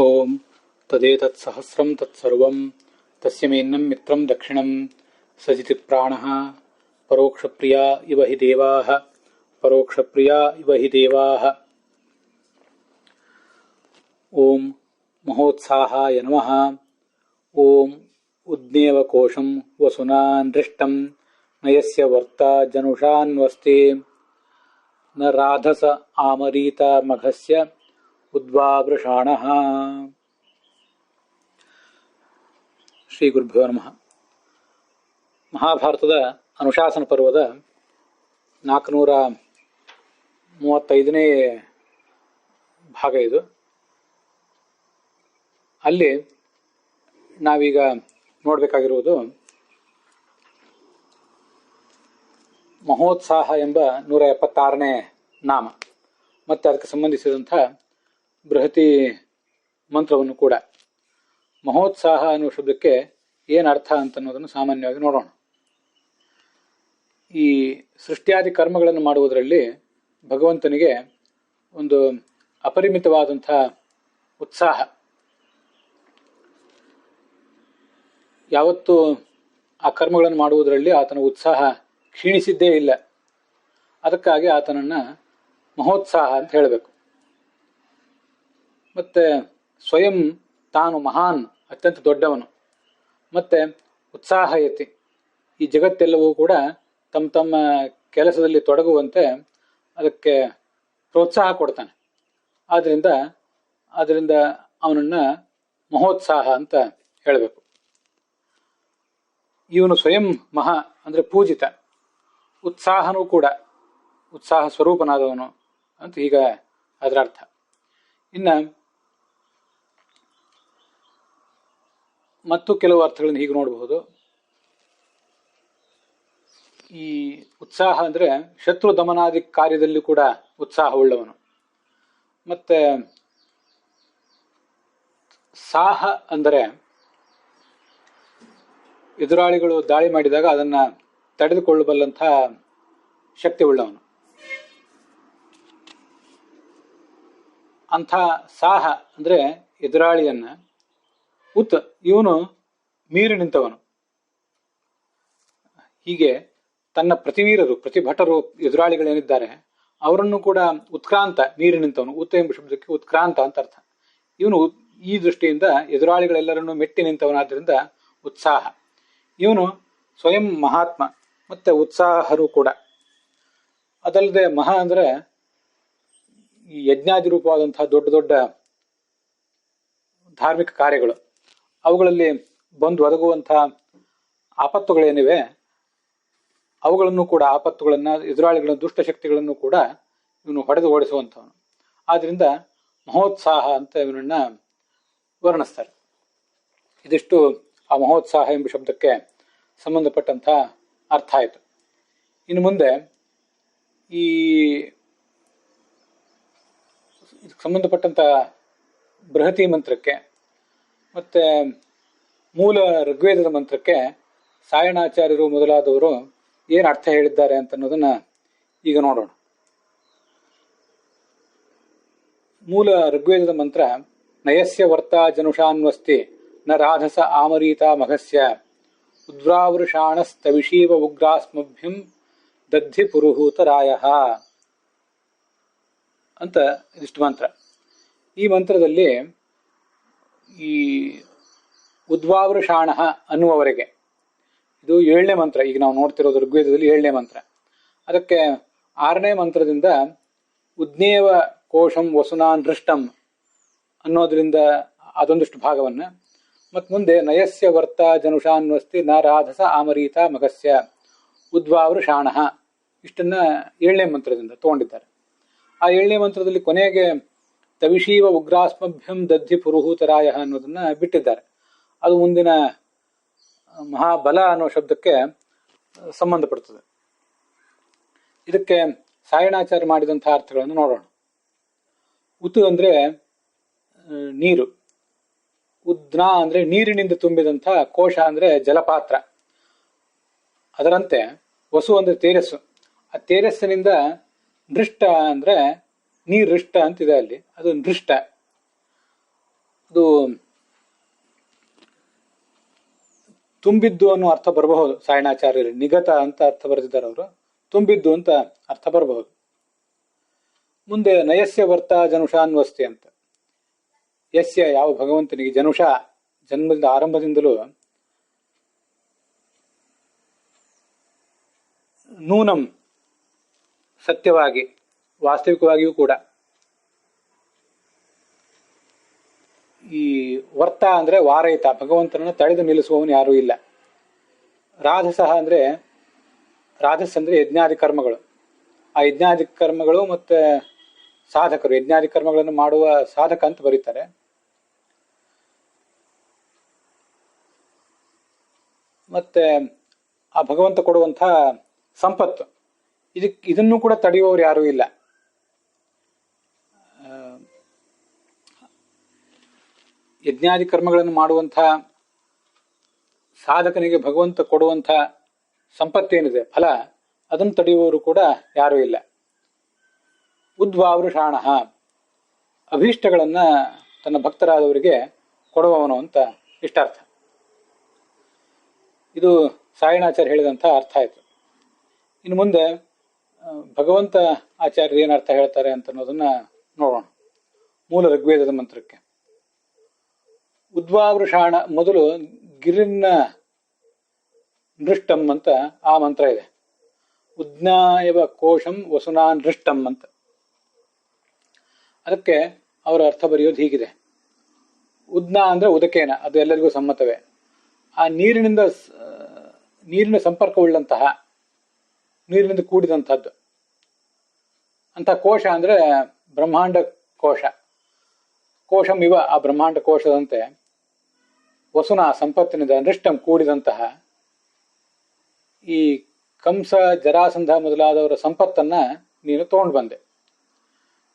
ಓಂ ತದೇತತ್ಸಹಸ್ರಂ ತತ್ಸರ್ವಂ ತಸ್ಯ ಮೇನ್ನಂ ಮಿತ್ರಂ ದಕ್ಷಿಣಂ ಸಜಿತಿ ಪ್ರಾಣಃ ಪರೋಕ್ಷಪ್ರಿಯಾ ಇವ ಹಿ ದೇವಾಃ ಪರೋಕ್ಷಪ್ರಿಯಾ ಇವ ಹಿ ದೇವಾಃ. ಓಂ ಮಹೋತ್ಸಾಹಾಯ ನಮಃ. ಓಂ ಉದ್ನೇವಕೋಶಂ ವಸುನಾ ನೃಷ್ಟಂ ನಯಸ್ಯ ವರ್ತಾ ಜನುಷಾನ್ವಸ್ತೆ ನ ರಾಧಸ ಆಮರೀತ ಮಘಸ್ಯ ಉದ್ವಾವೃಷಾಣಃ. ಶ್ರೀ ಗುರುಭ್ಯೋ ನಮಃ. ಮಹಾಭಾರತದ ಅನುಶಾಸನ ಪರ್ವದ 435ನೇ ಭಾಗ ಇದು. ಅಲ್ಲಿ ನಾವೀಗ ನೋಡಬೇಕಾಗಿರುವುದು ಮಹೋತ್ಸಾಹ ಎಂಬ 176ನೇ ನಾಮ ಮತ್ತು ಅದಕ್ಕೆ ಸಂಬಂಧಿಸಿದಂಥ ಬೃಹತಿ ಮಂತ್ರವನ್ನು ಕೂಡ. ಮಹೋತ್ಸಾಹ ಅನ್ನುವ ಶಬ್ದಕ್ಕೆ ಏನು ಅರ್ಥ ಅಂತನ್ನೋದನ್ನು ಸಾಮಾನ್ಯವಾಗಿ ನೋಡೋಣ. ಈ ಸೃಷ್ಟಿಯಾದಿ ಕರ್ಮಗಳನ್ನು ಮಾಡುವುದರಲ್ಲಿ ಭಗವಂತನಿಗೆ ಒಂದು ಅಪರಿಮಿತವಾದಂಥ ಉತ್ಸಾಹ. ಯಾವತ್ತೂ ಆ ಕರ್ಮಗಳನ್ನು ಮಾಡುವುದರಲ್ಲಿ ಆತನ ಉತ್ಸಾಹ ಕ್ಷೀಣಿಸಿದ್ದೇ ಇಲ್ಲ. ಅದಕ್ಕಾಗಿ ಆತನನ್ನು ಮಹೋತ್ಸಾಹ ಅಂತ ಹೇಳಬೇಕು. ಮತ್ತು ಸ್ವಯಂ ತಾನು ಮಹಾನ್, ಅತ್ಯಂತ ದೊಡ್ಡವನು, ಮತ್ತು ಉತ್ಸಾಹಯತಿ, ಈ ಜಗತ್ತೆಲ್ಲವೂ ಕೂಡ ತಮ್ಮ ತಮ್ಮ ಕೆಲಸದಲ್ಲಿ ತೊಡಗುವಂತೆ ಅದಕ್ಕೆ ಪ್ರೋತ್ಸಾಹ ಕೊಡ್ತಾನೆ. ಆದ್ದರಿಂದ ಅವನನ್ನು ಮಹೋತ್ಸಾಹ ಅಂತ ಹೇಳಬೇಕು. ಇವನು ಸ್ವಯಂ ಮಹಾ ಅಂದರೆ ಪೂಜಿತ, ಉತ್ಸಾಹನೂ ಕೂಡ ಉತ್ಸಾಹ ಸ್ವರೂಪನಾದವನು ಅಂತ ಈಗ ಅದರ ಅರ್ಥ. ಇನ್ನು ಮತ್ತು ಕೆಲವು ಅರ್ಥಗಳನ್ನು ಹೀಗೆ ನೋಡಬಹುದು. ಈ ಉತ್ಸಾಹ ಅಂದರೆ ಶತ್ರು ದಮನಾದಿ ಕಾರ್ಯದಲ್ಲಿ ಕೂಡ ಉತ್ಸಾಹವುಳ್ಳವನು. ಮತ್ತೆ ಸಾಹ ಅಂದರೆ ಎದುರಾಳಿಗಳು ದಾಳಿ ಮಾಡಿದಾಗ ಅದನ್ನು ತಡೆದುಕೊಳ್ಳಬಲ್ಲಂಥ ಶಕ್ತಿ ಉಳ್ಳವನು. ಅಂಥ ಸಾಹ ಅಂದರೆ ಎದುರಾಳಿಯನ್ನ, ಉತ್ ಇವನು ಮೀರಿ ನಿಂತವನು. ಹೀಗೆ ತನ್ನ ಪ್ರತಿವೀರರು, ಪ್ರತಿಭಟರು, ಎದುರಾಳಿಗಳೇನಿದ್ದಾರೆ ಅವರನ್ನು ಕೂಡ ಉತ್ಕ್ರಾಂತ, ಮೀರಿ ನಿಂತವನು. ಉತ್ ಎಂಬ ಶಬ್ದಕ್ಕೆ ಉತ್ಕ್ರಾಂತ ಅಂತ ಅರ್ಥ. ಇವನು ಈ ದೃಷ್ಟಿಯಿಂದ ಎದುರಾಳಿಗಳೆಲ್ಲರನ್ನು ಮೆಟ್ಟಿ ನಿಂತವನಾದ್ದರಿಂದ ಉತ್ಸಾಹ. ಇವನು ಸ್ವಯಂ ಮಹಾತ್ಮ ಮತ್ತೆ ಉತ್ಸಾಹರು ಕೂಡ. ಅದಲ್ಲದೆ ಮಹಾ ಅಂದರೆ ಈ ಯಜ್ಞಾದಿ ರೂಪವಾದಂತಹ ದೊಡ್ಡ ದೊಡ್ಡ ಧಾರ್ಮಿಕ ಕಾರ್ಯಗಳು, ಅವುಗಳಲ್ಲಿ ಬಂದು ಒದಗುವಂತಹ ಆಪತ್ತುಗಳೇನಿವೆ ಅವುಗಳನ್ನು ಕೂಡ, ಆಪತ್ತುಗಳನ್ನು, ಎದುರಾಳಿಗಳ ದುಷ್ಟಶಕ್ತಿಗಳನ್ನು ಕೂಡ ಇವನು ಹೊಡೆದು ಓಡಿಸುವಂಥವನು. ಆದ್ದರಿಂದ ಮಹೋತ್ಸಾಹ ಅಂತ ಇವನನ್ನ ವರ್ಣಿಸ್ತಾರೆ. ಇದಿಷ್ಟು ಆ ಮಹೋತ್ಸಾಹ ಎಂಬ ಶಬ್ದಕ್ಕೆ ಸಂಬಂಧಪಟ್ಟಂಥ ಅರ್ಥ ಆಯಿತು. ಇನ್ನು ಮುಂದೆ ಈ ಇದಕ್ಕೆ ಸಂಬಂಧಪಟ್ಟಂಥ ಬೃಹತಿ ಮಂತ್ರಕ್ಕೆ ಮತ್ತು ಮೂಲ ಋಗ್ವೇದದ ಮಂತ್ರಕ್ಕೆ ಸಾಯಣಾಚಾರ್ಯರು ಮೊದಲಾದವರು ಏನು ಅರ್ಥ ಹೇಳಿದ್ದಾರೆ ಅಂತ ಅನ್ನೋದನ್ನು ಈಗ ನೋಡೋಣ. ಮೂಲ ಋಗ್ವೇದದ ಮಂತ್ರ ನಯಸ್ಯ ವರ್ತಾ ಜನುಷಾನ್ವಸ್ತಿ ನ ರಾಧಸ ಆಮರೀತ ಮಘಸ್ಯ ಉದ್ರಾವೃಷಾಣಸ್ತವಿಷೀವ ಉಗ್ರಾಸ್ಮಭ್ಯಂ ದದ್ಧಿ ಪುರುಹೂತ ರಾಯಃ ಅಂತ ಇದಿಷ್ಟು ಮಂತ್ರ. ಈ ಮಂತ್ರದಲ್ಲಿ ಈ ಉದ್ವಾವೃಷಾಣ ಅನ್ನುವವರೆಗೆ, ಇದು 7ನೇ ಮಂತ್ರ. ಈಗ ನಾವು ನೋಡ್ತಿರೋದು ಋಗ್ವೇದದಲ್ಲಿ 7ನೇ ಮಂತ್ರ. ಅದಕ್ಕೆ 6ನೇ ಮಂತ್ರದಿಂದ ಉದ್ನೇವ ಕೋಶಂ ವಸುನಾ ನೃಷ್ಟಂ ಅನ್ನೋದ್ರಿಂದ ಅದೊಂದಿಷ್ಟು ಭಾಗವನ್ನು, ಮತ್ತು ಮುಂದೆ ನಯಸ್ಯ ವರ್ತ ಜನುಷಾನ್ವಸ್ತಿ ನ ರಾಧಸ ಆಮರೀತ ಮಗಸ್ಯ ಉದ್ವಾವೃಷಾಣ, ಇಷ್ಟನ್ನ 7ನೇ ಮಂತ್ರದಿಂದ ತಗೊಂಡಿದ್ದಾರೆ. ಆ 7ನೇ ಮಂತ್ರದಲ್ಲಿ ಕೊನೆಗೆ ತವಿಷೀವ ಉಗ್ರಾಸ್ಮಭ್ಯಂ ದದ್ಧಿ ಪುರುಹೂತರಾಯ ಅನ್ನೋದನ್ನ ಬಿಟ್ಟಿದ್ದಾರೆ. ಅದು ಮುಂದಿನ ಮಹಾಬಲ ಅನ್ನೋ ಶಬ್ದಕ್ಕೆ ಸಂಬಂಧಪಡ್ತದೆ. ಇದಕ್ಕೆ ಸಾಯಣಾಚಾರ್ಯ ಮಾಡಿದಂತಹ ಅರ್ಥಗಳನ್ನು ನೋಡೋಣ. ಉತು ಅಂದರೆ ನೀರು, ಉದ್ನಾ ಅಂದರೆ ನೀರಿನಿಂದ ತುಂಬಿದಂಥ, ಕೋಶ ಅಂದರೆ ಜಲಪಾತ್ರ. ಅದರಂತೆ ವಸು ಅಂದರೆ ತೇಜಸ್ಸು. ಆ ತೇಜಸ್ಸಿನಿಂದ ನೃಷ್ಟ ಅಂದರೆ ನೀರಿಷ್ಟ ಅಂತಿದೆ ಅಲ್ಲಿ, ಅದು ನೃಷ್ಟ. ಅದು ತುಂಬಿದ್ದು ಅನ್ನೋ ಅರ್ಥ ಬರಬಹುದು. ಸಾಯಣಾಚಾರ್ಯರು ನಿಗತ ಅಂತ ಅರ್ಥ ಬರೆದಿದ್ದಾರೆ ಅವರು, ತುಂಬಿದ್ದು ಅಂತ ಅರ್ಥ ಬರಬಹುದು. ಮುಂದೆ ನಯಸ್ಯ ವರ್ತ ಜನುಷಾನ್ವಸ್ತಿ ಅಂತ. ಯಸ್ಯ ಯಾವ ಭಗವಂತನಿಗೆ, ಜನುಷ ಜನ್ಮದಿಂದ ಆರಂಭದಿಂದಲೂ ನೂನಂ ಸತ್ಯವಾಗಿ ವಾಸ್ತವಿಕವಾಗಿಯೂ ಕೂಡ ಈ ವರ್ತ ಅಂದ್ರೆ ವಾರಯಿತ, ಭಗವಂತನನ್ನು ತಡೆದು ನಿಲ್ಲಿಸುವವನು ಯಾರೂ ಇಲ್ಲ. ರಾಧಸಃ ಅಂದ್ರೆ, ರಾಧಸ್ ಅಂದ್ರೆ ಯಜ್ಞಾದಿ ಕರ್ಮಗಳು. ಆ ಯಜ್ಞಾದಿ ಕರ್ಮಗಳು ಮತ್ತೆ ಸಾಧಕರು, ಯಜ್ಞಾದಿ ಕರ್ಮಗಳನ್ನು ಮಾಡುವ ಸಾಧಕ ಅಂತ ಬರೀತಾರೆ. ಮತ್ತೆ ಆ ಭಗವಂತ ಕೊಡುವಂತಹ ಸಂಪತ್ತು, ಇದನ್ನು ಕೂಡ ತಡೆಯುವವರು ಯಾರೂ ಇಲ್ಲ. ಯಜ್ಞಾದಿ ಕರ್ಮಗಳನ್ನು ಮಾಡುವಂತಹ ಸಾಧಕನಿಗೆ ಭಗವಂತ ಕೊಡುವಂತಹ ಸಂಪತ್ತೇನಿದೆ ಫಲ, ಅದನ್ನು ತಡೆಯುವವರು ಕೂಡ ಯಾರೂ ಇಲ್ಲ. ಉದ್ವಾವೃಷಾಣ, ಅಭೀಷ್ಟಗಳನ್ನ ತನ್ನ ಭಕ್ತರಾದವರಿಗೆ ಕೊಡುವವನು ಅಂತ ಇಷ್ಟಾರ್ಥ. ಇದು ಸಾಯಣಾಚಾರ್ಯ ಹೇಳಿದಂಥ ಅರ್ಥ ಆಯಿತು. ಇನ್ನು ಮುಂದೆ ಭಗವಂತ ಆಚಾರ್ಯರು ಏನರ್ಥ ಹೇಳ್ತಾರೆ ಅಂತ ಅನ್ನೋದನ್ನ ನೋಡೋಣ. ಮೂಲ ಋಗ್ವೇದದ ಮಂತ್ರಕ್ಕೆ ಉದ್ವಾವೃಷಾಣ ಮೊದಲು ಗಿರಿನ್ನ ನೃಷ್ಟಂ ಅಂತ ಆ ಮಂತ್ರ ಇದೆ. ಉಜ್ಞಾಯವ ಕೋಶಂ ವಸುನಾ ನೃಷ್ಟಂ ಅಂತ. ಅದಕ್ಕೆ ಅವರ ಅರ್ಥ ಬರೆಯೋದು ಹೀಗಿದೆ. ಉದ್ನ ಅಂದ್ರೆ ಉದಕೇನ, ಅದು ಎಲ್ಲರಿಗೂ ಸಮ್ಮತವೇ. ಆ ನೀರಿನ ಸಂಪರ್ಕವುಳ್ಳಂತಹ, ನೀರಿನಿಂದ ಕೂಡಿದಂಥದ್ದು ಅಂತ. ಕೋಶ ಅಂದ್ರೆ ಬ್ರಹ್ಮಾಂಡ ಕೋಶ. ಕೋಶಂ ಇವ, ಆ ಬ್ರಹ್ಮಾಂಡ ಕೋಶದಂತೆ ವಸುನ ಸಂಪತ್ತಿನಿಂದ ನೃಷ್ಟಂ ಕೂಡಿದಂತಹ ಈ ಕಂಸ ಜರಾಸಂಧ ಮೊದಲಾದವರ ಸಂಪತ್ತನ್ನ ನೀನು ತಗೊಂಡು ಬಂದೆ.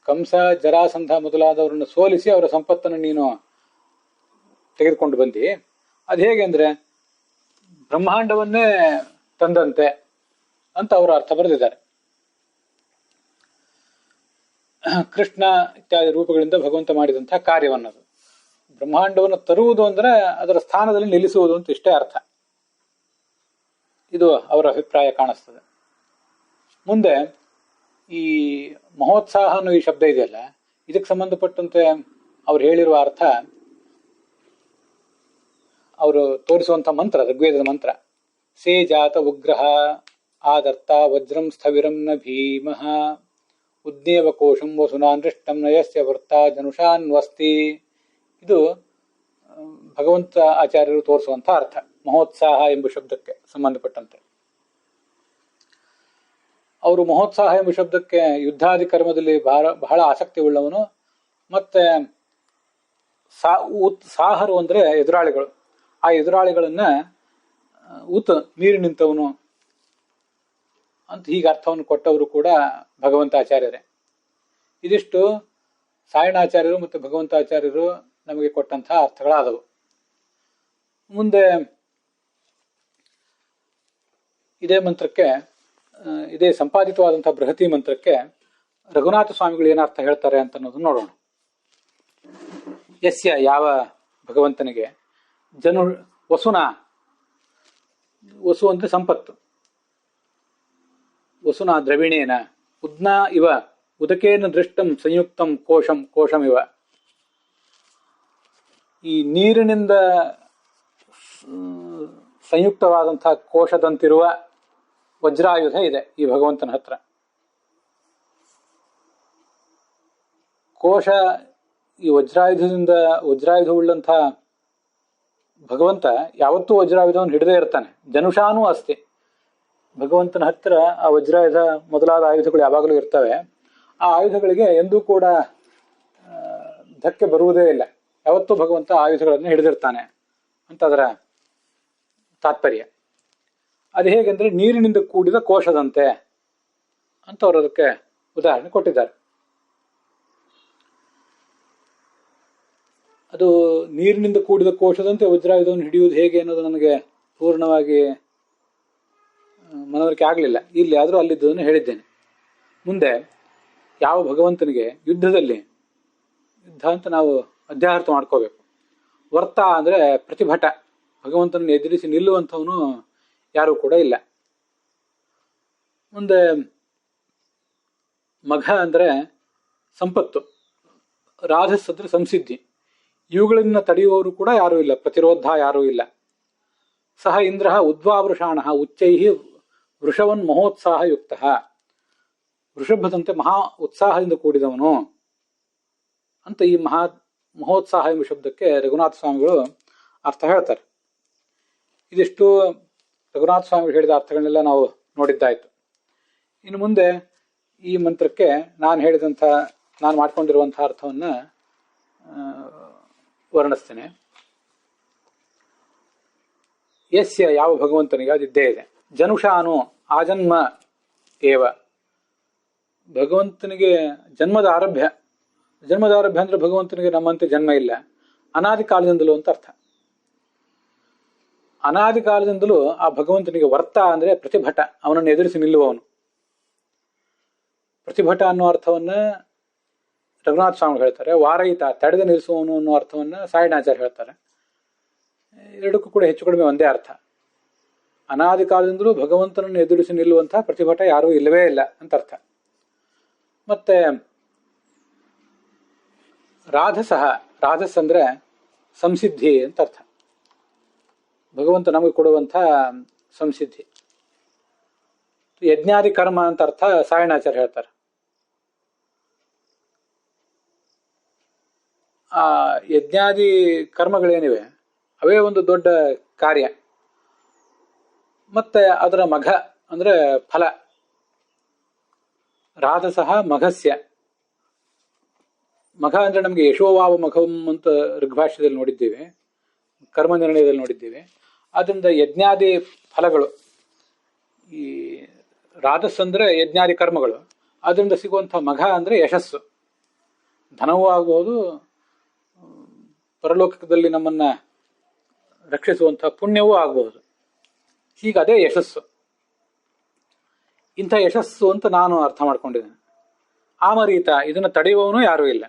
ಕಂಸ ಜರಾಸಂಧ ಮೊದಲಾದವರನ್ನು ಸೋಲಿಸಿ ಅವರ ಸಂಪತ್ತನ್ನು ನೀನು ತೆಗೆದುಕೊಂಡು ಬಂದಿ. ಅದು ಹೇಗೆ ಅಂದ್ರೆ ಬ್ರಹ್ಮಾಂಡವನ್ನೇ ತಂದಂತೆ ಅಂತ ಅವರು ಅರ್ಥ ಬರೆದಿದ್ದಾರೆ. ಕೃಷ್ಣ ಇತ್ಯಾದಿ ರೂಪಗಳಿಂದ ಭಗವಂತ ಮಾಡಿದಂತಹ ಕಾರ್ಯವನ್ನದು. ಬ್ರಹ್ಮಾಂಡವನ್ನು ತರುವುದು ಅಂದ್ರೆ ಅದರ ಸ್ಥಾನದಲ್ಲಿ ನಿಲ್ಲಿಸುವುದು ಅಂತ ಇಷ್ಟೇ ಅರ್ಥ. ಇದು ಅವರ ಅಭಿಪ್ರಾಯ ಕಾಣಿಸ್ತದೆ. ಮುಂದೆ ಈ ಮಹೋತ್ಸಾಹ ಅನ್ನೋ ಈ ಶಬ್ದ ಇದೆಯಲ್ಲ, ಇದಕ್ಕೆ ಸಂಬಂಧಪಟ್ಟಂತೆ ಅವ್ರು ಹೇಳಿರುವ ಅರ್ಥ, ಅವರು ತೋರಿಸುವಂತ ಮಂತ್ರ, ಋಗ್ವೇದದ ಮಂತ್ರ. ಸೇ ಜಾತ ಉಗ್ರಹ ಆದರ್ತ ವಜ್ರಂ ಸ್ಥವಿರಂ ನ ಭೀಮಃ ಉದ್ನೇವ ಕೋಶಂ ವಸುನಾ ನೃಷ್ಟಂ ನಯಸ್ಯ ವರ್ತ ಜನುಷಾನ್ವಸ್ತಿ. ಇದು ಭಗವಂತ ಆಚಾರ್ಯರು ತೋರಿಸುವಂತ ಅರ್ಥ ಮಹೋತ್ಸಾಹ ಎಂಬ ಶಬ್ದಕ್ಕೆ ಸಂಬಂಧಪಟ್ಟಂತೆ. ಅವರು ಮಹೋತ್ಸಾಹ ಎಂಬ ಶಬ್ದಕ್ಕೆ ಯುದ್ಧಾದಿ ಕರ್ಮದಲ್ಲಿ ಬಹಳ ಆಸಕ್ತಿ ಉಳ್ಳವನು. ಮತ್ತೆ ಸಾಹರು ಅಂದ್ರೆ ಎದುರಾಳಿಗಳು. ಆ ಎದುರಾಳಿಗಳನ್ನ ನೀರು ನಿಂತವನು ಅಂತ ಹೀಗೆ ಅರ್ಥವನ್ನು ಕೊಟ್ಟವರು ಕೂಡ ಭಗವಂತಾಚಾರ್ಯರೇ. ಇದಿಷ್ಟು ಸಾಯಣಾಚಾರ್ಯರು ಮತ್ತು ಭಗವಂತಾಚಾರ್ಯರು ನಮಗೆ ಕೊಟ್ಟಂತಹ ಅರ್ಥಗಳಾದವು. ಮುಂದೆ ಇದೇ ಮಂತ್ರಕ್ಕೆ, ಇದೇ ಸಂಪಾದಿತವಾದಂತಹ ಬೃಹತಿ ಮಂತ್ರಕ್ಕೆ ರಘುನಾಥ ಸ್ವಾಮಿಗಳು ಏನರ್ಥ ಹೇಳ್ತಾರೆ ಅಂತ ಅನ್ನೋದನ್ನ ನೋಡೋಣ. ಯಸ್ಯ ಯಾವ ಭಗವಂತನಿಗೆ, ವಸುನ, ವಸು ಅಂದ್ರೆ ಸಂಪತ್ತು, ವಸುನ ದ್ರವಿಣೇನ ಉದ್ನ ಇವ ಉದಕೇನ ದೃಷ್ಟಂ ಸಂಯುಕ್ತಂ ಕೋಶಮಿವ. ಈ ನೀರಿನಿಂದ ಸಂಯುಕ್ತವಾದಂತಹ ಕೋಶದಂತಿರುವ ವಜ್ರಾಯುಧ ಇದೆ ಈ ಭಗವಂತನ ಹತ್ರ. ಕೋಶ, ಈ ವಜ್ರಾಯುಧವುಳ್ಳಂತಹ ಭಗವಂತ ಯಾವತ್ತೂ ವಜ್ರಾಯುಧವನ್ನು ಹಿಡದೇ ಇರ್ತಾನೆ. ಜನುಷಾನೂ ಅಷ್ಟೇ. ಭಗವಂತನ ಹತ್ರ ಆ ವಜ್ರಾಯುಧ ಮೊದಲಾದ ಆಯುಧಗಳು ಯಾವಾಗಲೂ ಇರ್ತವೆ. ಆ ಆಯುಧಗಳಿಗೆ ಎಂದೂ ಕೂಡ ಧಕ್ಕೆ ಬರುವುದೇ ಇಲ್ಲ. ಯಾವತ್ತೂ ಭಗವಂತ ಆಯುಧಗಳನ್ನು ಹಿಡಿದಿರ್ತಾನೆ ಅಂತ ಅದರ ತಾತ್ಪರ್ಯ. ಅದು ಹೇಗೆಂದ್ರೆ ನೀರಿನಿಂದ ಕೂಡಿದ ಕೋಶದಂತೆ ಅಂತ ಅವರು ಅದಕ್ಕೆ ಉದಾಹರಣೆ ಕೊಟ್ಟಿದ್ದಾರೆ. ಅದು ನೀರಿನಿಂದ ಕೂಡಿದ ಕೋಶದಂತೆ ವಜ್ರಾಯುಧವನ್ನು ಹಿಡಿಯುವುದು ಹೇಗೆ ಅನ್ನೋದು ನನಗೆ ಪೂರ್ಣವಾಗಿ ಮನವರಿಕೆ ಆಗಲಿಲ್ಲ. ಇಲ್ಲಿ ಆದರೂ ಅಲ್ಲಿದ್ದದನ್ನು ಹೇಳಿದ್ದೇನೆ. ಮುಂದೆ ಯಾವ ಭಗವಂತನಿಗೆ ಯುದ್ಧ ಅಂತ ನಾವು ಅಧ್ಯಾಹಾರ್ಥ ಮಾಡ್ಕೋಬೇಕು. ವರ್ತ ಅಂದರೆ ಪ್ರತಿಭಟ, ಭಗವಂತನನ್ನು ಎದುರಿಸಿ ನಿಲ್ಲುವಂಥವನು ಯಾರೂ ಕೂಡ ಇಲ್ಲ. ಮುಂದೆ ಮಘ ಅಂದರೆ ಸಂಪತ್ತು, ರಾಧಸ್ ಅಂದರೆ ಸಂಸಿದ್ಧಿ. ಇವುಗಳನ್ನ ತಡೆಯುವವರು ಕೂಡ ಯಾರೂ ಇಲ್ಲ, ಪ್ರತಿರೋಧ ಯಾರೂ ಇಲ್ಲ. ಸಹ ಇಂದ್ರ ಉದ್ವಾವೃಷಾಣ ಉಚ್ಚೈ ವೃಷವನ್ ಮಹೋತ್ಸಾಹ ಯುಕ್ತ, ವೃಷಭದಂತೆ ಮಹಾ ಉತ್ಸಾಹದಿಂದ ಕೂಡಿದವನು ಅಂತ ಈ ಮಹೋತ್ಸಾಹ ಎಂಬ ಶಬ್ದಕ್ಕೆ ರಘುನಾಥ ಸ್ವಾಮಿಗಳು ಅರ್ಥ ಹೇಳ್ತಾರೆ. ಇದಿಷ್ಟು ರಘುನಾಥ ಸ್ವಾಮಿಗಳು ಹೇಳಿದ ಅರ್ಥಗಳನ್ನೆಲ್ಲ ನಾವು ನೋಡಿದ್ದಾಯ್ತು. ಇನ್ನು ಮುಂದೆ ಈ ಮಂತ್ರಕ್ಕೆ ನಾನು ಮಾಡ್ಕೊಂಡಿರುವಂತಹ ಅರ್ಥವನ್ನು ವರ್ಣಿಸ್ತೇನೆ. ಯಸ್ಯ ಯಾವ ಭಗವಂತನಿಗೆ ಅದಿದ್ದೇ ಇದೆ. ಜನುಷಾನು ಆಜನ್ಮ ಏವ, ಭಗವಂತನಿಗೆ ಜನ್ಮದ ಆರಭ್ಯ ಅಂದ್ರೆ ಭಗವಂತನಿಗೆ ನಮ್ಮಂತೆ ಜನ್ಮ ಇಲ್ಲ, ಅನಾದಿ ಕಾಲದಿಂದಲೂ ಅಂತ ಅರ್ಥ. ಅನಾದಿ ಕಾಲದಿಂದಲೂ ಆ ಭಗವಂತನಿಗೆ ವರ್ತ ಅಂದ್ರೆ ಪ್ರತಿಭಟ, ಅವನನ್ನು ಎದುರಿಸಿ ನಿಲ್ಲುವವನು. ಪ್ರತಿಭಟ ಅನ್ನೋ ಅರ್ಥವನ್ನ ರಘುನಾಥ ಸ್ವಾಮಿ ಹೇಳ್ತಾರೆ. ವಾರಯಿತ ತಡೆದು ನಿಲ್ಲಿಸುವವನು ಅನ್ನೋ ಅರ್ಥವನ್ನ ಸಾಯಣಾಚಾರ್ಯ ಹೇಳ್ತಾರೆ. ಎರಡಕ್ಕೂ ಕೂಡ ಹೆಚ್ಚು ಕಡಿಮೆ ಒಂದೇ ಅರ್ಥ. ಅನಾದಿ ಕಾಲದಿಂದಲೂ ಭಗವಂತನನ್ನು ಎದುರಿಸಿ ನಿಲ್ಲುವಂತಹ ಪ್ರತಿಭಟ ಯಾರೂ ಇಲ್ಲವೇ ಇಲ್ಲ ಅಂತ ಅರ್ಥ. ಮತ್ತೆ ರಾಧಸ್ ಅಂದ್ರೆ ಸಂಸಿದ್ಧಿ ಅಂತ ಅರ್ಥ. ಭಗವಂತ ನಮಗೆ ಕೊಡುವಂಥ ಸಂಸಿದ್ಧಿ. ಯಜ್ಞಾದಿ ಕರ್ಮ ಅಂತ ಅರ್ಥ ಸಾಯಣಾಚಾರ್ಯ ಹೇಳ್ತಾರೆ. ಆ ಯಜ್ಞಾದಿ ಕರ್ಮಗಳೇನಿವೆ ಅವೇ ಒಂದು ದೊಡ್ಡ ಕಾರ್ಯ. ಮತ್ತೆ ಅದರ ಮಘ ಅಂದ್ರೆ ಫಲ. ರಾಧಸಃ ಮಘಸ್ಯ, ಮಘ ಅಂದ್ರೆ ನಮಗೆ ಯಶೋವಾವ ಮಘಂ ಅಂತ ಋಗ್ಭಾಷ್ಯದಲ್ಲಿ ನೋಡಿದ್ದೇವೆ, ಕರ್ಮ ನಿರ್ಣಯದಲ್ಲಿ ನೋಡಿದ್ದೇವೆ. ಅದರಿಂದ ಯಜ್ಞಾದಿ ಫಲಗಳು, ಈ ರಾಧಸ್ ಅಂದ್ರೆ ಯಜ್ಞಾದಿ ಕರ್ಮಗಳು, ಅದರಿಂದ ಸಿಗುವಂಥ ಮಘ ಅಂದ್ರೆ ಯಶಸ್ಸು. ಧನವೂ ಆಗಬಹುದು, ಪರಲೋಕದಲ್ಲಿ ನಮ್ಮನ್ನ ರಕ್ಷಿಸುವಂಥ ಪುಣ್ಯವೂ ಆಗಬಹುದು. ಹೀಗದೇ ಯಶಸ್ಸು. ಇಂಥ ಯಶಸ್ಸು ಅಂತ ನಾನು ಅರ್ಥ ಮಾಡ್ಕೊಂಡಿದ್ದೇನೆ. ಆಮರೀತ, ಇದನ್ನು ತಡೆಯುವವನು ಯಾರೂ ಇಲ್ಲ.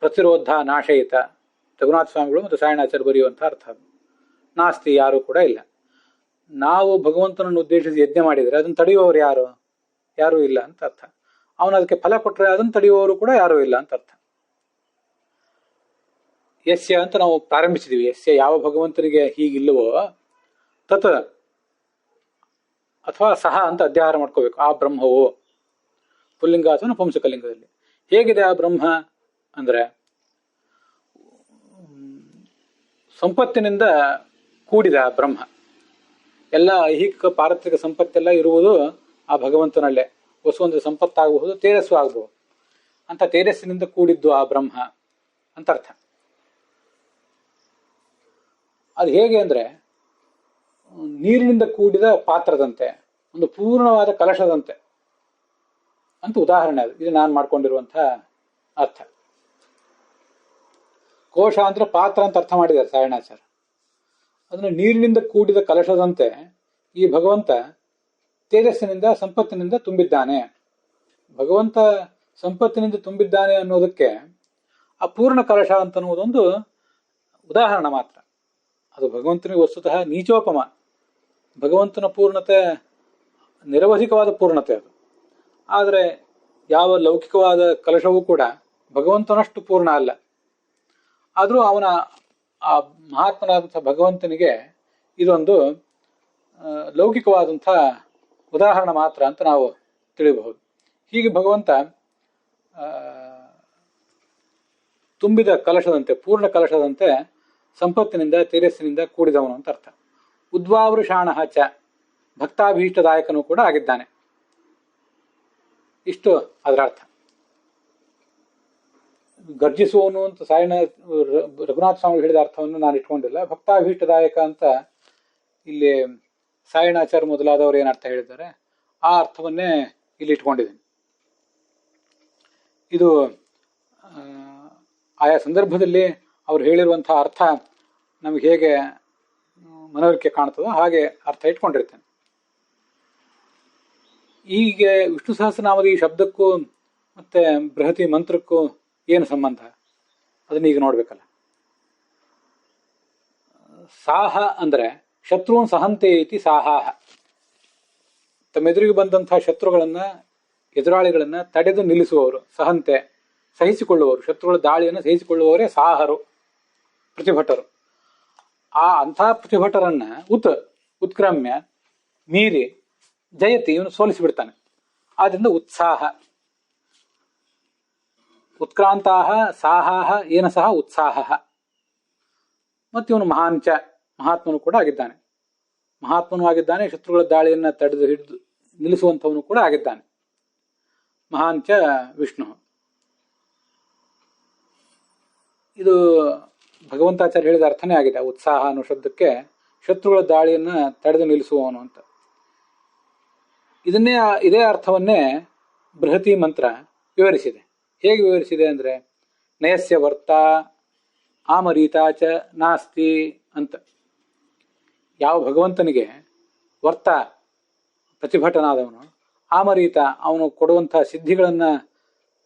ಪ್ರತಿರೋಧ ನಾಶಯಿತ, ರಘುನಾಥ ಸ್ವಾಮಿಗಳು ಮತ್ತು ಸಾಯಣಾಚಾರ್ಯ ಬರೆಯುವಂಥ ಅರ್ಥ ಅದು. ನಾಸ್ತಿ, ಯಾರೂ ಕೂಡ ಇಲ್ಲ. ನಾವು ಭಗವಂತನನ್ನು ಉದ್ದೇಶಿಸಿ ಯಜ್ಞ ಮಾಡಿದರೆ ಅದನ್ನು ತಡೆಯುವವರು ಯಾರೂ ಇಲ್ಲ ಅಂತ ಅರ್ಥ. ಅವನು ಅದಕ್ಕೆ ಫಲ ಕೊಟ್ಟರೆ ಅದನ್ನು ತಡೆಯುವವರು ಕೂಡ ಯಾರೂ ಇಲ್ಲ ಅಂತ ಅರ್ಥ. ಯಸ್ಯ ಅಂತ ನಾವು ಪ್ರಾರಂಭಿಸಿದೀವಿ. ಯಸ್ಯ ಯಾವ ಭಗವಂತನಿಗೆ ಹೀಗಿಲ್ಲವೋ ತತ್ ಅಥವಾ ಸಹ ಅಂತ ಅಧ್ಯಾಹಾರ ಮಾಡ್ಕೋಬೇಕು. ಆ ಬ್ರಹ್ಮವು ಪುಲ್ಲಿಂಗ ಅಥವಾ ನಪುಂಸಕಲಿಂಗದಲ್ಲಿ. ಹೇಗಿದೆ ಆ ಬ್ರಹ್ಮ ಅಂದ್ರೆ ಸಂಪತ್ತಿನಿಂದ ಕೂಡಿದ ಬ್ರಹ್ಮ. ಎಲ್ಲ ಐಹಿಕ ಪಾರತ್ರಿಕ ಸಂಪತ್ತೆಲ್ಲ ಇರುವುದು ಆ ಭಗವಂತನಲ್ಲೇ. ವಸು ಅಂದ್ರೆ ಸಂಪತ್ತಾಗಬಹುದು, ತೇಜಸ್ಸು ಆಗಬಹುದು. ಅಂತ ತೇಜಸ್ಸಿನಿಂದ ಕೂಡಿದ್ದು ಆ ಬ್ರಹ್ಮ ಅಂತ ಅರ್ಥ. ಅದು ಹೇಗೆ ಅಂದ್ರೆ ನೀರಿನಿಂದ ಕೂಡಿದ ಪಾತ್ರದಂತೆ, ಒಂದು ಪೂರ್ಣವಾದ ಕಲಶದಂತೆ ಅಂತ ಉದಾಹರಣೆ. ಅದು ಇದು ನಾನು ಮಾಡ್ಕೊಂಡಿರುವಂತಹ ಅರ್ಥ. ಕೋಶ ಅಂದ್ರೆ ಪಾತ್ರ ಅಂತ ಅರ್ಥ ಮಾಡಿದ್ದಾರೆ ಸಾಯಣಾಚಾರ್ಯ. ಅದನ್ನು ನೀರಿನಿಂದ ಕೂಡಿದ ಕಲಶದಂತೆ ಈ ಭಗವಂತ ತೇಜಸ್ಸಿನಿಂದ ಸಂಪತ್ತಿನಿಂದ ತುಂಬಿದ್ದಾನೆ. ಭಗವಂತ ಸಂಪತ್ತಿನಿಂದ ತುಂಬಿದ್ದಾನೆ ಅನ್ನೋದಕ್ಕೆ ಆ ಪೂರ್ಣ ಕಲಶ ಅಂತನ್ನುವುದೊಂದು ಉದಾಹರಣೆ ಮಾತ್ರ. ಅದು ಭಗವಂತನಿಗೆ ವಸ್ತುತಃ ನೀಚೋಪಮ. ಭಗವಂತನ ಪೂರ್ಣತೆ ನಿರವಧಿಕವಾದ ಪೂರ್ಣತೆ ಅದು. ಆದರೆ ಯಾವ ಲೌಕಿಕವಾದ ಕಲಶವೂ ಕೂಡ ಭಗವಂತನಷ್ಟು ಪೂರ್ಣ ಅಲ್ಲ. ಆದರೂ ಅವನ ಆ ಮಹಾತ್ಮನಾದಂಥ ಭಗವಂತನಿಗೆ ಇದೊಂದು ಲೌಕಿಕವಾದಂಥ ಉದಾಹರಣೆ ಮಾತ್ರ ಅಂತ ನಾವು ತಿಳಿಯಬಹುದು. ಹೀಗೆ ಭಗವಂತ ತುಂಬಿದ ಕಲಶದಂತೆ, ಪೂರ್ಣ ಕಲಶದಂತೆ ಸಂಪತ್ತಿನಿಂದ ತೇಜಸ್ಸಿನಿಂದ ಕೂಡಿದವನು ಅಂತ ಅರ್ಥ. ಉದ್ವಾವೃಷಾಣ ಚ, ಭಕ್ತಾಭೀಷ್ಟದಾಯಕನೂ ಕೂಡ ಆಗಿದ್ದಾನೆ. ಇಷ್ಟು ಅದರ ಅರ್ಥ. ಗರ್ಜಿಸುವವನು ಅಂತ ರಘುನಾಥ ಸ್ವಾಮಿ ಹೇಳಿದ ಅರ್ಥವನ್ನು ನಾನು ಇಟ್ಕೊಂಡಿಲ್ಲ. ಭಕ್ತಾಭೀಷ್ಟದಾಯಕ ಅಂತ ಇಲ್ಲಿ ಸಾಯಣಾಚಾರ್ಯ ಮೊದಲಾದವರು ಏನು ಅರ್ಥ ಹೇಳಿದ್ದಾರೆ ಆ ಅರ್ಥವನ್ನೇ ಇಲ್ಲಿ ಇಟ್ಕೊಂಡಿದ್ದೀನಿ. ಇದು ಆಯಾ ಸಂದರ್ಭದಲ್ಲಿ ಅವ್ರು ಹೇಳಿರುವಂತಹ ಅರ್ಥ ನಮಗೆ ಹೇಗೆ ಮನವರಿಕೆ ಕಾಣ್ತದೋ ಹಾಗೆ ಅರ್ಥ ಇಟ್ಕೊಂಡಿರ್ತೇನೆ. ಹೀಗೆ ವಿಷ್ಣು ಸಹಸ್ರನಾಮದ ಈ ಶಬ್ದಕ್ಕೂ ಮತ್ತೆ ಬೃಹತಿ ಮಂತ್ರಕ್ಕೂ ಏನು ಸಂಬಂಧ ಅದನ್ನ ಈಗ ನೋಡ್ಬೇಕಲ್ಲ. ಸಾಹ ಅಂದ್ರೆ ಶತ್ರುನ್ ಸಹಂತೆ ಇತಿ ಸಾಹಾಹ. ತಮ್ಮೆದುರಿಗೆ ಬಂದಂತಹ ಶತ್ರುಗಳನ್ನ, ಎದುರಾಳಿಗಳನ್ನ ತಡೆದು ನಿಲ್ಲಿಸುವವರು, ಸಹಂತೆ ಸಹಿಸಿಕೊಳ್ಳುವವರು, ಶತ್ರುಗಳ ದಾಳಿಯನ್ನು ಸಹಿಸಿಕೊಳ್ಳುವವರೇ ಸಾಹರು, ಪ್ರತಿಭಟರು. ಅಂಥ ಪ್ರತಿಭಟರನ್ನ ಉತ್ಕ್ರಮ್ಯ ಮೀರಿ ಜಯತಿ, ಇವನು ಸೋಲಿಸಿಬಿಡ್ತಾನೆ. ಆದ್ರಿಂದ ಉತ್ಸಾಹ. ಉತ್ಕ್ರಾಂತಾಹ ಸಾಹಾಹ ಏನ ಸಹ ಉತ್ಸಾಹ. ಮತ್ತು ಇವನು ಮಹಾಂಚ, ಮಹಾತ್ಮನು ಕೂಡ ಆಗಿದ್ದಾನೆ. ಮಹಾತ್ಮನು ಆಗಿದ್ದಾನೆ, ಶತ್ರುಗಳ ದಾಳಿಯನ್ನ ತಡೆದು ಹಿಡಿದು ನಿಲ್ಲಿಸುವಂಥವನು ಕೂಡ ಆಗಿದ್ದಾನೆ. ಮಹಾಂಚ ವಿಷ್ಣು. ಇದು ಭಗವಂತಾಚಾರ್ಯ ಹೇಳಿದ ಅರ್ಥನೇ ಆಗಿದೆ. ಉತ್ಸಾಹ ಅನ್ನೋ ಶಬ್ದಕ್ಕೆ ಶತ್ರುಗಳ ದಾಳಿಯನ್ನ ತಡೆದು ನಿಲ್ಲಿಸುವವನು ಅಂತ. ಇದೇ ಅರ್ಥವನ್ನೇ ಬೃಹತಿ ಮಂತ್ರ ವಿವರಿಸಿದೆ. ಹೇಗೆ ವಿವರಿಸಿದೆ ಅಂದ್ರೆ, ನಯಸ್ಯ ವರ್ತ ಆಮರೀತಾಚ ನಾಸ್ತಿ ಅಂತ. ಯಾವ ಭಗವಂತನಿಗೆ ವರ್ತ ಪ್ರತಿಭಟನಾದವನು, ಆಮರೀತ ಅವನು ಕೊಡುವಂತಹ ಸಿದ್ಧಿಗಳನ್ನ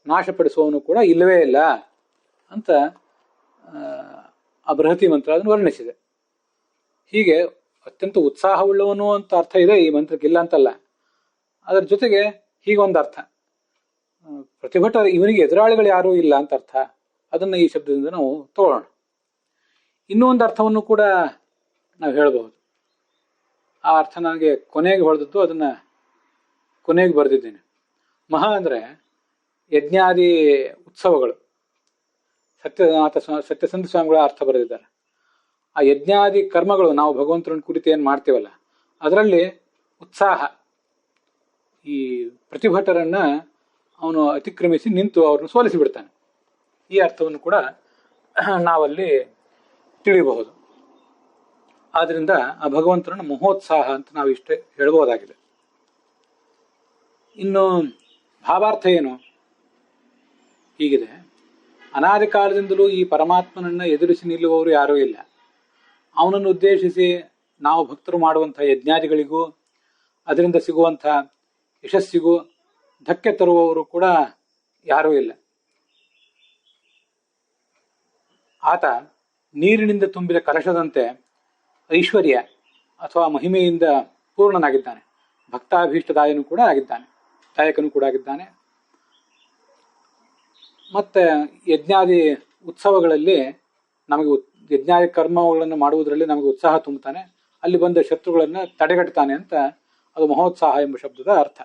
ನಾಶಪಡಿಸುವವನು ಕೂಡ ಇಲ್ಲವೇ ಇಲ್ಲ ಅಂತ ಆ ಬೃಹತಿ ಮಂತ್ರ ಅದನ್ನು ವರ್ಣಿಸಿದೆ. ಹೀಗೆ ಅತ್ಯಂತ ಉತ್ಸಾಹವುಳ್ಳವನು ಅಂತ ಅರ್ಥ ಇದೆ ಈ ಮಂತ್ರಕ್ಕೆ, ಇಲ್ಲ ಅಂತಲ್ಲ. ಅದರ ಜೊತೆಗೆ ಹೀಗೊಂದು ಅರ್ಥ, ಪ್ರತಿಭಟ ಇವನಿಗೆ ಎದುರಾಳಿಗಳು ಯಾರೂ ಇಲ್ಲ ಅಂತ ಅರ್ಥ. ಅದನ್ನು ಈ ಶಬ್ದದಿಂದ ನಾವು ತಗೊಳ್ಳೋಣ. ಇನ್ನೂ ಒಂದು ಅರ್ಥವನ್ನು ಕೂಡ ನಾವು ಹೇಳಬಹುದು. ಆ ಅರ್ಥ ನನಗೆ ಕೊನೆಗೆ ಹೊಳೆದದ್ದು, ಅದನ್ನ ಕೊನೆಗೆ ಬರೆದಿದ್ದೇನೆ. ಮಹಾ ಅಂದ್ರೆ ಯಜ್ಞಾದಿ ಉತ್ಸವಗಳು. ಸತ್ಯಸಂಧ ಸ್ವಾಮಿಗಳ ಅರ್ಥ ಬರೆದಿದ್ದಾರೆ. ಆ ಯಜ್ಞಾದಿ ಕರ್ಮಗಳು, ನಾವು ಭಗವಂತರನ್ನು ಕುರಿತು ಏನ್ ಮಾಡ್ತೀವಲ್ಲ, ಅದರಲ್ಲಿ ಉತ್ಸಾಹ, ಈ ಪ್ರತಿಭಟರನ್ನ ಅವನು ಅತಿಕ್ರಮಿಸಿ ನಿಂತು ಅವ್ರನ್ನ ಸೋಲಿಸಿ ಬಿಡ್ತಾನೆ. ಈ ಅರ್ಥವನ್ನು ಕೂಡ ನಾವಲ್ಲಿ ತಿಳಿಯಬಹುದು. ಆದ್ರಿಂದ ಆ ಭಗವಂತನ ಮಹೋತ್ಸಾಹ ಅಂತ ನಾವು ಇಷ್ಟೇ ಹೇಳಬಹುದಾಗಿದೆ. ಇನ್ನು ಭಾವಾರ್ಥ ಏನು? ಹೀಗಿದೆ, ಅನಾದಿ ಕಾಲದಿಂದಲೂ ಈ ಪರಮಾತ್ಮನನ್ನ ಎದುರಿಸಿ ನಿಲ್ಲುವವರು ಯಾರೂ ಇಲ್ಲ. ಅವನನ್ನು ಉದ್ದೇಶಿಸಿ ನಾವು ಭಕ್ತರು ಮಾಡುವಂತಹ ಯಜ್ಞಾದಿಗಳಿಗೂ ಅದರಿಂದ ಸಿಗುವಂತಹ ಯಶಸ್ಸಿಗೂ ಧಕ್ಕೆ ತರುವವರು ಕೂಡ ಯಾರೂ ಇಲ್ಲ. ಆತ ನೀರಿನಿಂದ ತುಂಬಿದ ಕಲಶದಂತೆ ಐಶ್ವರ್ಯ ಅಥವಾ ಮಹಿಮೆಯಿಂದ ಪೂರ್ಣನಾಗಿದ್ದಾನೆ. ಭಕ್ತಾಭೀಷ್ಟದಾಯನು ಕೂಡ ಆಗಿದ್ದಾನೆ, ದಾಯಕನು ಕೂಡ ಆಗಿದ್ದಾನೆ. ಮತ್ತೆ ಯಜ್ಞಾದಿ ಉತ್ಸವಗಳಲ್ಲಿ ನಮಗೆ ಯಜ್ಞಾದಿ ಕರ್ಮಗಳನ್ನು ಮಾಡುವುದರಲ್ಲಿ ನಮಗೆ ಉತ್ಸಾಹ ತುಂಬುತ್ತಾನೆ. ಅಲ್ಲಿ ಬಂದ ಶತ್ರುಗಳನ್ನು ತಡೆಗಟ್ತಾನೆ ಅಂತ ಅದು ಮಹೋತ್ಸಾಹ ಎಂಬ ಶಬ್ದದ ಅರ್ಥ.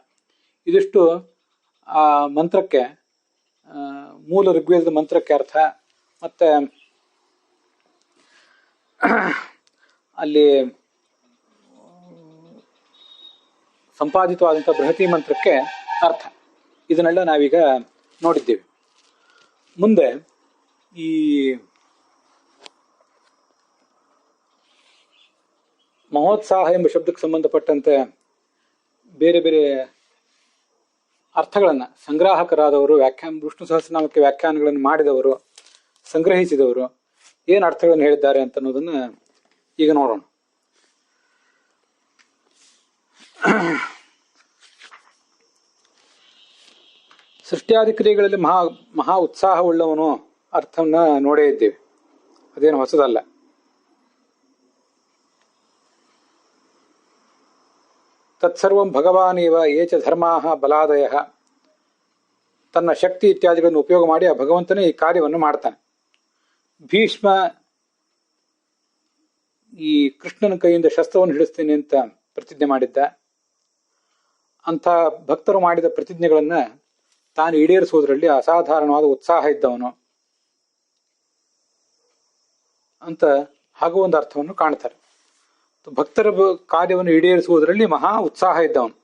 ಇದಿಷ್ಟು ಆ ಮಂತ್ರಕ್ಕೆ, ಮೂಲ ಋಗ್ವೇದದ ಮಂತ್ರಕ್ಕೆ ಅರ್ಥ. ಮತ್ತೆ ಅಲ್ಲಿ ಸಂಪಾದಿತವಾದಂಥ ಬೃಹತಿ ಮಂತ್ರಕ್ಕೆ ಅರ್ಥ. ಇದನ್ನೆಲ್ಲ ನಾವೀಗ ನೋಡಿದ್ದೇವೆ. ಮುಂದೆ ಈ ಮಹೋತ್ಸಾಹ ಎಂಬ ಶಬ್ದಕ್ಕೆ ಸಂಬಂಧಪಟ್ಟಂತೆ ಬೇರೆ ಬೇರೆ ಅರ್ಥಗಳನ್ನ ಸಂಗ್ರಾಹಕರಾದವರು, ವಿಷ್ಣು ಸಹಸ್ರನಾಮಕ್ಕೆ ವ್ಯಾಖ್ಯಾನಗಳನ್ನು ಮಾಡಿದವರು, ಸಂಗ್ರಹಿಸಿದವರು ಏನು ಅರ್ಥಗಳನ್ನು ಹೇಳಿದ್ದಾರೆ ಅಂತ ಅನ್ನೋದನ್ನ ಈಗ ನೋಡೋಣ. ಸೃಷ್ಟಿಯಾದಿ ಕ್ರಿಯೆಗಳಲ್ಲಿ ಮಹಾ ಉತ್ಸಾಹವುಳ್ಳವನು ಅರ್ಥವನ್ನ ನೋಡೇ ಇದ್ದೇವೆ, ಅದೇನು ಹೊಸದಲ್ಲ. ತತ್ಸರ್ವಂ ಭಗವಾನೇವ ಏಚ ಧರ್ಮಾಹ ಬಲಾದಯ. ತನ್ನ ಶಕ್ತಿ ಇತ್ಯಾದಿಗಳನ್ನು ಉಪಯೋಗ ಮಾಡಿ ಆ ಭಗವಂತನೇ ಈ ಕಾರ್ಯವನ್ನು ಮಾಡ್ತಾನೆ. ಭೀಷ್ಮ ಈ ಕೃಷ್ಣನ ಕೈಯಿಂದ ಶಸ್ತ್ರವನ್ನು ಹಿಡಿಸ್ತೇನೆ ಅಂತ ಪ್ರತಿಜ್ಞೆ ಮಾಡಿದ್ದ. ಅಂಥ ಭಕ್ತರು ಮಾಡಿದ ಪ್ರತಿಜ್ಞೆಗಳನ್ನ ತಾನು ಈಡೇರಿಸುವುದರಲ್ಲಿ ಅಸಾಧಾರಣವಾದ ಉತ್ಸಾಹ ಇದ್ದವನು ಅಂತ ಹಾಗೂ ಒಂದು ಅರ್ಥವನ್ನು ಕಾಣ್ತಾರೆ. ಭಕ್ತರ ಕಾರ್ಯವನ್ನು ಈಡೇರಿಸುವುದರಲ್ಲಿ ಮಹಾ ಉತ್ಸಾಹ ಇದ್ದವನು.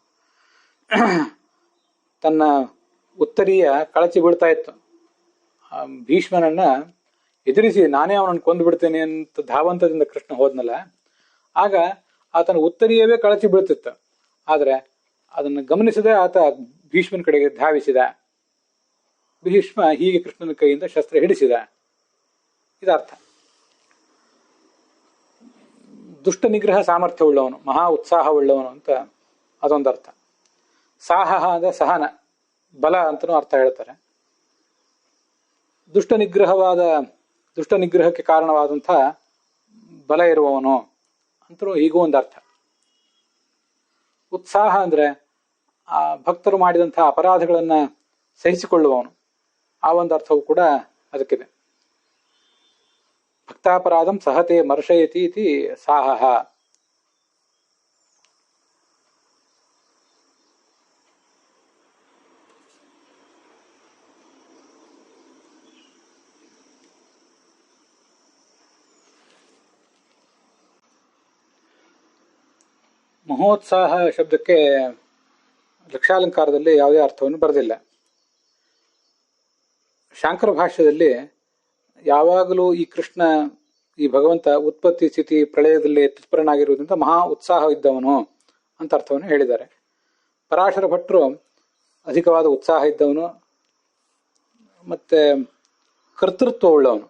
ತನ್ನ ಉತ್ತರೀಯ ಕಳಚಿ ಬೀಳ್ತಾ ಇತ್ತು. ಭೀಷ್ಮನನ್ನ ಎದುರಿಸಿ ನಾನೇ ಅವನನ್ನು ಕೊಂದು ಬಿಡ್ತೇನೆ ಅಂತ ಧಾವಂತದಿಂದ ಕೃಷ್ಣ ಹೋದ್ನಲ್ಲ, ಆಗ ಆತನ ಉತ್ತರೀಯವೇ ಕಳಚಿ ಬೀಳ್ತಿತ್ತು. ಆದ್ರೆ ಅದನ್ನು ಗಮನಿಸದೆ ಆತ ಭೀಷ್ಮನ ಕಡೆಗೆ ಧಾವಿಸಿದ. ಭೀಷ್ಮ ಹೀಗೆ ಕೃಷ್ಣನ ಕೈಯಿಂದ ಶಸ್ತ್ರ ಹಿಡಿಸಿದ. ಇದರ್ಥ. ದುಷ್ಟ ನಿಗ್ರಹ ಸಾಮರ್ಥ್ಯವುಳ್ಳವನು, ಮಹಾ ಉತ್ಸಾಹವುಳ್ಳವನು ಅಂತ ಅದೊಂದರ್ಥ. ಸಾಹ ಅಂದ್ರೆ ಸಹನ, ಬಲ ಅಂತನೂ ಅರ್ಥ ಹೇಳ್ತಾರೆ. ದುಷ್ಟ ನಿಗ್ರಹಕ್ಕೆ ಕಾರಣವಾದಂಥ ಬಲ ಇರುವವನು ಅಂತಲೂ ಹೀಗೂ ಒಂದು ಅರ್ಥ. ಉತ್ಸಾಹ ಅಂದರೆ ಆ ಭಕ್ತರು ಮಾಡಿದಂತಹ ಅಪರಾಧಗಳನ್ನು ಸಹಿಸಿಕೊಳ್ಳುವವನು, ಆ ಒಂದು ಅರ್ಥವೂ ಕೂಡ ಅದಕ್ಕಿದೆ. ಭಕ್ತಾಪರಾಧಂ ಸಹತೆ ಮರ್ಶಯತಿ ಇತಿ ಸಾಹಹ. ಮಹೋತ್ಸಾಹ ಶಬ್ದಕ್ಕೆ ಲಕ್ಷಾಲಂಕಾರದಲ್ಲಿ ಯಾವುದೇ ಅರ್ಥವನ್ನು ಬರೆದಿಲ್ಲ. ಶಾಂಕರ ಭಾಷ್ಯದಲ್ಲಿ ಯಾವಾಗಲೂ ಈ ಕೃಷ್ಣ, ಈ ಭಗವಂತ ಉತ್ಪತ್ತಿ ಸ್ಥಿತಿ ಪ್ರಳಯದಲ್ಲಿ ತತ್ಪರನಾಗಿರುವುದರಿಂದ ಮಹಾ ಉತ್ಸಾಹ ಇದ್ದವನು ಅಂತ ಅರ್ಥವನ್ನು ಹೇಳಿದ್ದಾರೆ. ಪರಾಶರ ಭಟ್ರು ಅಧಿಕವಾದ ಉತ್ಸಾಹ ಇದ್ದವನು, ಮತ್ತೆ ಕರ್ತೃತ್ವ ಉಳ್ಳವನು.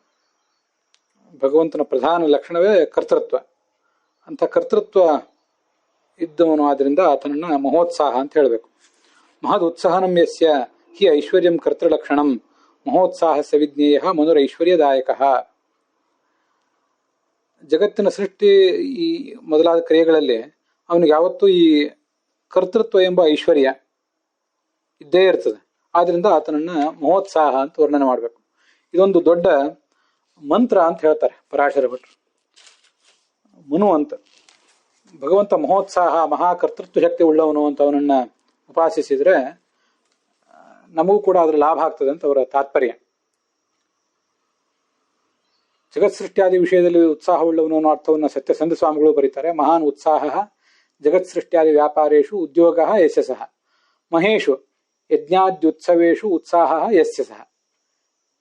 ಭಗವಂತನ ಪ್ರಧಾನ ಲಕ್ಷಣವೇ ಕರ್ತೃತ್ವ. ಅಂತ ಕರ್ತೃತ್ವ ಇದ್ದವನು ಆದ್ರಿಂದ ಆತನನ್ನ ಮಹೋತ್ಸಾಹ ಅಂತ ಹೇಳಬೇಕು. ಮಹದ್ ಉತ್ಸಾಹನಂ ಯಸ್ಯ ಹಿ ಐಶ್ವರ್ಯಂ ಕರ್ತೃಲಕ್ಷಣಂ ಮಹೋತ್ಸಾಹ ಸವಿಜ್ಞೇಯ ಮನುರೈಶ್ವರ್ಯದಾಯಕ. ಜಗತ್ತಿನ ಸೃಷ್ಟಿ ಈ ಮೊದಲಾದ ಕ್ರಿಯೆಗಳಲ್ಲಿ ಅವನಿಗೆ ಯಾವತ್ತೂ ಈ ಕರ್ತೃತ್ವ ಎಂಬ ಐಶ್ವರ್ಯ ಇದ್ದೇ ಇರ್ತದೆ. ಆದ್ರಿಂದ ಆತನನ್ನ ಮಹೋತ್ಸಾಹ ಅಂತ ವರ್ಣನೆ ಮಾಡಬೇಕು. ಇದೊಂದು ದೊಡ್ಡ ಮಂತ್ರ ಅಂತ ಹೇಳ್ತಾರೆ ಪರಾಶರ ಭಟ್ರು. ಮನು ಅಂತ ಭಗವಂತ ಮಹೋತ್ಸಾಹ, ಮಹಾಕರ್ತೃತ್ವ ಶಕ್ತಿ ಉಳ್ಳವನು ಅಂತ ಅವನನ್ನ ಉಪಾಸಿಸಿದ್ರೆ ನಮಗೂ ಕೂಡ ಅದರ ಲಾಭ ಆಗ್ತದೆ ಅಂತ ಅವರ ತಾತ್ಪರ್ಯ. ಜಗತ್ ಸೃಷ್ಟಿಯಾದಿ ವಿಷಯದಲ್ಲಿ ಉತ್ಸಾಹವುಳ್ಳವನು ಅನ್ನೋ ಅರ್ಥವನ್ನು ಸತ್ಯಸಂಧ ಸ್ವಾಮಿಗಳು ಬರೀತಾರೆ. ಮಹಾನ್ ಉತ್ಸಾಹ ಜಗತ್ ಸೃಷ್ಟಿಯಾದಿ ವ್ಯಾಪಾರೇಶು ಉದ್ಯೋಗ ಯಶಸಃ ಮಹೇಶು ಯಜ್ಞಾದ್ಯುತ್ಸವೇಶು ಉತ್ಸಾಹ ಯಸ್ಯ ಸಹ.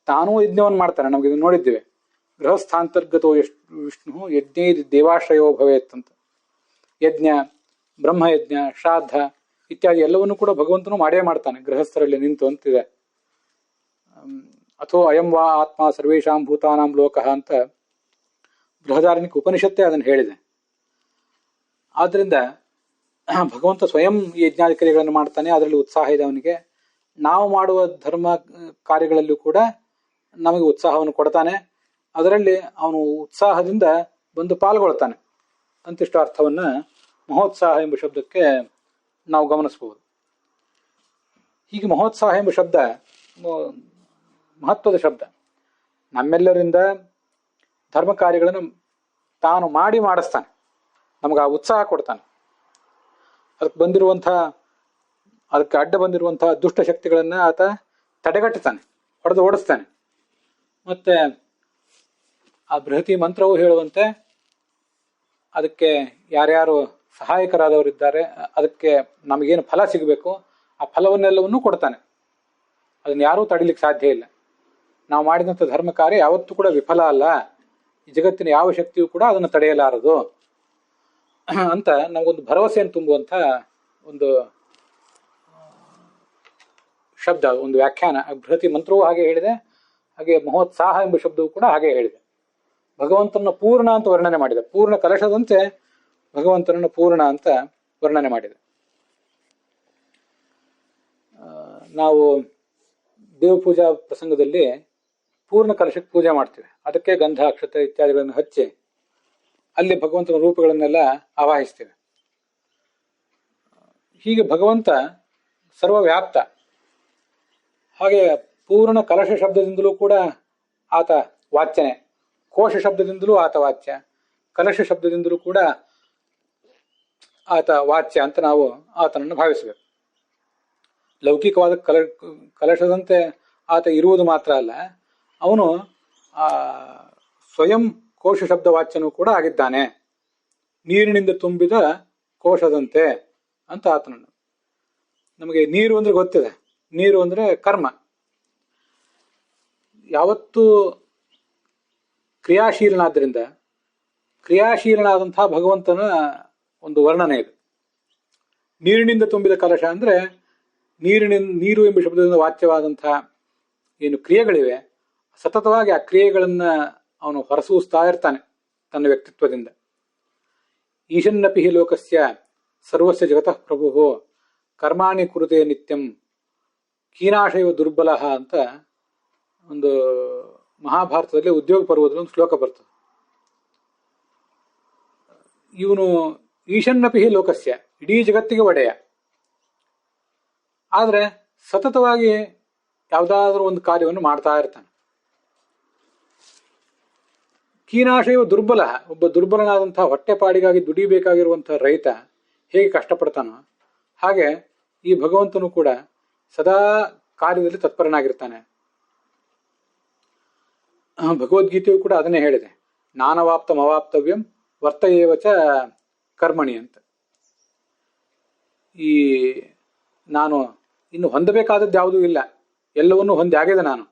ತಾನೂ ಯಜ್ಞವನ್ನು ಮಾಡ್ತಾನೆ, ನಮ್ಗೆ ಇದನ್ನು ನೋಡಿದ್ದೇವೆ. ಗೃಹಸ್ಥಾಂತರ್ಗತೋ ವಿಷ್ಣು ಯಜ್ಞೈ ದೇವಾಶ್ರಯೋ ಭವೇತ್ ಅಂತ. ಯಜ್ಞ, ಬ್ರಹ್ಮಯಜ್ಞ, ಶ್ರಾದ್ದ ಇತ್ಯಾದಿ ಎಲ್ಲವನ್ನೂ ಕೂಡ ಭಗವಂತನು ಮಾಡೇ ಮಾಡ್ತಾನೆ ಗೃಹಸ್ಥರಲ್ಲಿ ನಿಂತು ಅಂತಿದೆ. ಅಥೋ ಅಯಂ ವಾ ಆತ್ಮ ಸರ್ವೇಷಾಂ ಭೂತಾನಾಂ ಲೋಕಃ ಅಂತ ಬೃಹದಾರಣ್ಯಕ ಉಪನಿಷತ್ತೇ ಅದನ್ನು ಹೇಳಿದೆ. ಆದ್ರಿಂದ ಭಗವಂತ ಸ್ವಯಂ ಯಜ್ಞಾದಿ ಕ್ರಿಯೆಗಳನ್ನು ಮಾಡ್ತಾನೆ, ಅದರಲ್ಲಿ ಉತ್ಸಾಹ ಇದೆ ಅವನಿಗೆ. ನಾವು ಮಾಡುವ ಧರ್ಮ ಕಾರ್ಯಗಳಲ್ಲೂ ಕೂಡ ನಮಗೆ ಉತ್ಸಾಹವನ್ನು ಕೊಡ್ತಾನೆ. ಅದರಲ್ಲಿ ಅವನು ಉತ್ಸಾಹದಿಂದ ಬಂದು ಪಾಲ್ಗೊಳ್ತಾನೆ ಅಂತಿಷ್ಟು ಅರ್ಥವನ್ನ ಮಹೋತ್ಸಾಹ ಎಂಬ ಶಬ್ದಕ್ಕೆ ನಾವು ಗಮನಿಸಬಹುದು. ಹೀಗೆ ಮಹೋತ್ಸಾಹ ಎಂಬ ಶಬ್ದ ಮಹತ್ವದ ಶಬ್ದ. ನಮ್ಮೆಲ್ಲರಿಂದ ಧರ್ಮ ಕಾರ್ಯಗಳನ್ನು ತಾನು ಮಾಡಿಸ್ತಾನೆ, ನಮಗೆ ಆ ಉತ್ಸಾಹ ಕೊಡ್ತಾನೆ. ಅದಕ್ಕೆ ಅಡ್ಡ ಬಂದಿರುವಂತಹ ದುಷ್ಟ ಶಕ್ತಿಗಳನ್ನ ಆತ ತಡೆಗಟ್ಟುತ್ತಾನೆ, ಹೊಡೆದು ಓಡಿಸ್ತಾನೆ. ಮತ್ತೆ ಆ ಬೃಹತಿ ಮಂತ್ರವು ಹೇಳುವಂತೆ ಅದಕ್ಕೆ ಯಾರ್ಯಾರು ಸಹಾಯಕರಾದವರಿದ್ದಾರೆ, ಅದಕ್ಕೆ ನಮಗೇನು ಫಲ ಸಿಗಬೇಕು ಆ ಫಲವನ್ನೆಲ್ಲವನ್ನೂ ಕೊಡ್ತಾನೆ. ಅದನ್ನ ಯಾರೂ ತಡಿಲಿಕ್ಕೆ ಸಾಧ್ಯ ಇಲ್ಲ. ನಾವು ಮಾಡಿದಂಥ ಧರ್ಮ ಕಾರ್ಯ ಯಾವತ್ತೂ ಕೂಡ ವಿಫಲ ಅಲ್ಲ. ಈ ಜಗತ್ತಿನ ಯಾವ ಶಕ್ತಿಯೂ ಕೂಡ ಅದನ್ನು ತಡೆಯಲಾರದು ಅಂತ ನಮಗೊಂದು ಭರವಸೆಯನ್ನು ತುಂಬುವಂಥ ಒಂದು ಶಬ್ದ, ಒಂದು ವ್ಯಾಖ್ಯಾನ. ಬೃಹತಿ ಮಂತ್ರವೂ ಹಾಗೆ ಹೇಳಿದೆ, ಹಾಗೆ ಮಹೋತ್ಸಾಹ ಎಂಬ ಶಬ್ದವೂ ಕೂಡ ಹಾಗೆ ಹೇಳಿದೆ. ಭಗವಂತನ ಪೂರ್ಣ ಅಂತ ವರ್ಣನೆ ಮಾಡಿದೆ. ಪೂರ್ಣ ಕಲಶದಂತೆ ಭಗವಂತನನ್ನು ಪೂರ್ಣ ಅಂತ ವರ್ಣನೆ ಮಾಡಿದೆ. ನಾವು ದೇವಪೂಜಾ ಪ್ರಸಂಗದಲ್ಲಿ ಪೂರ್ಣ ಕಲಶಕ್ಕೆ ಪೂಜೆ ಮಾಡ್ತೀವಿ. ಅದಕ್ಕೆ ಗಂಧ, ಅಕ್ಷತೆ ಇತ್ಯಾದಿಗಳನ್ನು ಹಚ್ಚಿ ಅಲ್ಲಿ ಭಗವಂತನ ರೂಪಗಳನ್ನೆಲ್ಲ ಆವಾಹಿಸ್ತೇವೆ. ಹೀಗೆ ಭಗವಂತ ಸರ್ವವ್ಯಾಪ್ತ. ಹಾಗೆ ಪೂರ್ಣ ಕಲಶ ಶಬ್ದದಿಂದಲೂ ಕೂಡ ಆತ ವಾಚ್ಯನೇ. ಕೋಶ ಶಬ್ದದಿಂದಲೂ ಆತ ವಾಚ್ಯ, ಕಲಶ ಶಬ್ದದಿಂದಲೂ ಕೂಡ ಆತ ವಾಚ್ಯ ಅಂತ ನಾವು ಆತನನ್ನು ಭಾವಿಸಬೇಕು. ಲೌಕಿಕವಾದ ಕಲಶದಂತೆ ಆತ ಇರುವುದು ಮಾತ್ರ ಅಲ್ಲ, ಅವನು ಸ್ವಯಂ ಕೋಶ ಶಬ್ದ ವಾಚ್ಯನೂ ಕೂಡ ಆಗಿದ್ದಾನೆ. ನೀರಿನಿಂದ ತುಂಬಿದ ಕೋಶದಂತೆ ಅಂತ ಆತನನ್ನು. ನಮಗೆ ನೀರು ಅಂದ್ರೆ ಗೊತ್ತಿದೆ, ನೀರು ಅಂದ್ರೆ ಕರ್ಮ. ಯಾವತ್ತೂ ಕ್ರಿಯಾಶೀಲನಾದ್ರಿಂದ ಕ್ರಿಯಾಶೀಲನಾದಂತಹ ಭಗವಂತನ ಒಂದು ವರ್ಣನೆ ಇದು. ನೀರಿನಿಂದ ತುಂಬಿದ ಕಲಶ ಅಂದ್ರೆ ನೀರು ಎಂಬ ಶಬ್ದದಿಂದ ವಾಚ್ಯವಾದಂತಹ ಏನು ಕ್ರಿಯೆಗಳಿವೆ, ಸತತವಾಗಿ ಆ ಕ್ರಿಯೆಗಳನ್ನ ಅವನು ಹೊರಸೂಸ್ತಾ ಇರ್ತಾನೆ ತನ್ನ ವ್ಯಕ್ತಿತ್ವದಿಂದ. ಈಶನ್ನಪಿ ಹಿ ಲೋಕಸ್ಯ ಸರ್ವಸ್ಯ ಜಗತಃ ಪ್ರಭು ಕರ್ಮಾಣಿ ಕುರುತೆ ನಿತ್ಯಂ ಕೀನಾಶಯವ ದುರ್ಬಲ ಅಂತ ಒಂದು ಮಹಾಭಾರತದಲ್ಲಿ ಉದ್ಯೋಗ ಪರ್ವದಲ್ಲಿ ಒಂದು ಶ್ಲೋಕ ಬರ್ತದೆ. ಇವನು ಈಶನ್ನಪಿ ಲೋಕಸ್ಯ, ಇಡೀ ಜಗತ್ತಿಗೆ ಒಡೆಯ. ಆದರೆ ಸತತವಾಗಿ ಯಾವುದಾದ್ರೂ ಒಂದು ಕಾರ್ಯವನ್ನು ಮಾಡ್ತಾ ಇರ್ತಾನೆ. ಕೀನಾಶಯವ ದುರ್ಬಲ, ಒಬ್ಬ ದುರ್ಬಲನಾದಂತಹ ಹೊಟ್ಟೆಪಾಡಿಗಾಗಿ ದುಡಿಬೇಕಾಗಿರುವಂತಹ ರೈತ ಹೇಗೆ ಕಷ್ಟಪಡ್ತಾನೋ ಹಾಗೆ ಈ ಭಗವಂತನು ಕೂಡ ಸದಾ ಕಾರ್ಯದಲ್ಲಿ ತತ್ಪರನಾಗಿರ್ತಾನೆ. ಭಗವದ್ಗೀತೆಯು ಕೂಡ ಅದನ್ನೇ ಹೇಳಿದೆ, ನಾನವಾಪ್ತಂ ಅವಾಪ್ತವ್ಯಂ ವರ್ತಯೇವಚ ಕರ್ಮಣಿ ಅಂತ. ಈ ನಾನು ಇನ್ನು ಹೊಂದಬೇಕಾದದ್ದು ಯಾವುದೂ ಇಲ್ಲ, ಎಲ್ಲವನ್ನೂ ಹೊಂದಿ ಆಗಿದೆ ನಾನು.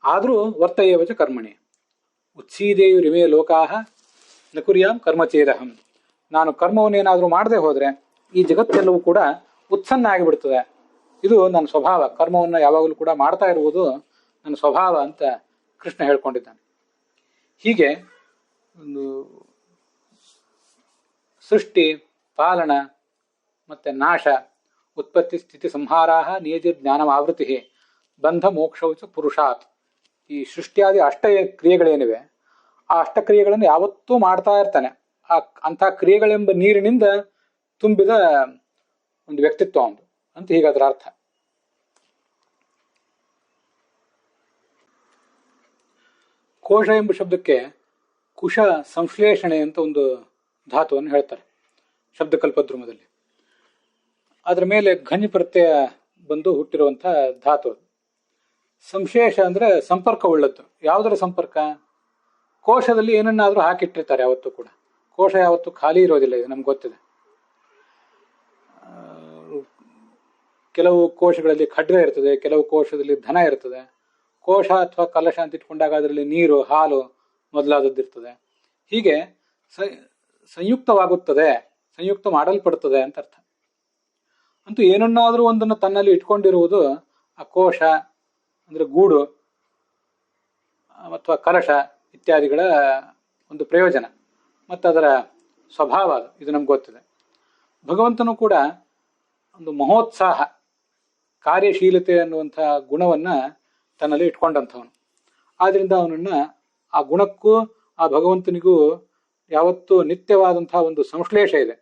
ಆದರೂ ವರ್ತಯೇವಚ ಕರ್ಮಣಿ ಉತ್ಸೀದೇಯುರಿಮೇ ಲೋಕಾಹ ನ ಕುರ್ಯಾಂ ಕರ್ಮಚೇದಹಂ. ನಾನು ಕರ್ಮವನ್ನೇನಾದರೂ ಮಾಡದೆ ಹೋದರೆ ಈ ಜಗತ್ತೆಲ್ಲವೂ ಕೂಡ ಉತ್ಸನ್ನ ಆಗಿಬಿಡ್ತದೆ. ಇದು ನನ್ನ ಸ್ವಭಾವ, ಕರ್ಮವನ್ನು ಯಾವಾಗಲೂ ಕೂಡ ಮಾಡ್ತಾ ಇರುವುದು ನನ್ನ ಸ್ವಭಾವ ಅಂತ ಕೃಷ್ಣ ಹೇಳ್ಕೊಂಡಿದ್ದಾನೆ. ಹೀಗೆ ಒಂದು ಸೃಷ್ಟಿ, ಪಾಲನ ಮತ್ತೆ ನಾಶ, ಉತ್ಪತ್ತಿ, ಸ್ಥಿತಿ, ಸಂಹಾರಾಹ ನಿಯತಿ ಜ್ಞಾನಂ ಆವೃತ್ತಿ, ಬಂಧ ಮೋಕ್ಷೌಚ ಪುರುಷಾತ್. ಈ ಸೃಷ್ಟಿಯಾದಿ ಅಷ್ಟ ಕ್ರಿಯೆಗಳೇನಿವೆ ಆ ಅಷ್ಟಕ್ರಿಯೆಗಳನ್ನು ಯಾವತ್ತೂ ಮಾಡ್ತಾ ಇರ್ತಾನೆ. ಅಂಥ ಕ್ರಿಯೆಗಳೆಂಬ ನೀರಿನಿಂದ ತುಂಬಿದ ಒಂದು ವ್ಯಕ್ತಿತ್ವ ಒಂದು ಅಂತ ಹೀಗಾದ್ರ ಅರ್ಥ. ಕೋಶ ಎಂಬ ಶಬ್ದಕ್ಕೆ ಕುಶ ಸಂಶ್ಲೇಷಣೆ ಅಂತ ಒಂದು ಧಾತುವನ್ನು ಹೇಳ್ತಾರೆ ಶಬ್ದಕಲ್ಪದ್ರುಮದಲ್ಲಿ. ಅದರ ಮೇಲೆ ಘನಿ ಪ್ರತ್ಯಯ ಬಂದು ಹುಟ್ಟಿರುವಂತಹ ಧಾತು ಅದು. ಸಂಶ್ಲೇಷ ಅಂದ್ರೆ ಸಂಪರ್ಕ ಉಳ್ಳದ್ದು. ಯಾವುದರ ಸಂಪರ್ಕ? ಕೋಶದಲ್ಲಿ ಏನನ್ನಾದ್ರೂ ಹಾಕಿಟ್ಟಿರ್ತಾರೆ ಯಾವತ್ತೂ ಕೂಡ. ಕೋಶ ಯಾವತ್ತೂ ಖಾಲಿ ಇರೋದಿಲ್ಲ, ಇದು ನಮ್ಗೆ ಗೊತ್ತಿದೆ. ಕೆಲವು ಕೋಶಗಳಲ್ಲಿ ಖಡ್ಗ ಇರ್ತದೆ, ಕೆಲವು ಕೋಶದಲ್ಲಿ ಧನ ಇರ್ತದೆ. ಕೋಶ ಅಥವಾ ಕಲಶ ಅಂತ ಇಟ್ಕೊಂಡಾಗ ಅದರಲ್ಲಿ ನೀರು, ಹಾಲು ಮೊದಲಾದದ್ದಿರ್ತದೆ. ಹೀಗೆ ಸಂಯುಕ್ತವಾಗುತ್ತದೆ, ಸಂಯುಕ್ತ ಮಾಡಲ್ಪಡುತ್ತದೆ ಅಂತ ಅರ್ಥ. ಅಂತೂ ಏನನ್ನಾದ್ರೂ ಒಂದನ್ನು ತನ್ನಲ್ಲಿ ಇಟ್ಕೊಂಡಿರುವುದು ಆ ಕೋಶ ಅಂದ್ರೆ ಗೂಡು ಅಥವಾ ಕಲಶ ಇತ್ಯಾದಿಗಳ ಒಂದು ಪ್ರಯೋಜನ ಮತ್ತು ಅದರ ಸ್ವಭಾವ ಅದು. ಇದು ನಮ್ಗೆ ಗೊತ್ತಿದೆ. ಭಗವಂತನು ಕೂಡ ಒಂದು ಮಹೋತ್ಸಾಹ, ಕಾರ್ಯಶೀಲತೆ ಅನ್ನುವಂತಹ ಗುಣವನ್ನ ತನ್ನಲ್ಲಿ ಇಟ್ಕೊಂಡಂಥವನು. ಆದ್ರಿಂದ ಅವನನ್ನ ಆ ಗುಣಕ್ಕೂ ಆ ಭಗವಂತನಿಗೂ ಯಾವತ್ತೂ ನಿತ್ಯವಾದಂತಹ ಒಂದು ಸಂಶ್ಲೇಷ ಇದೆ.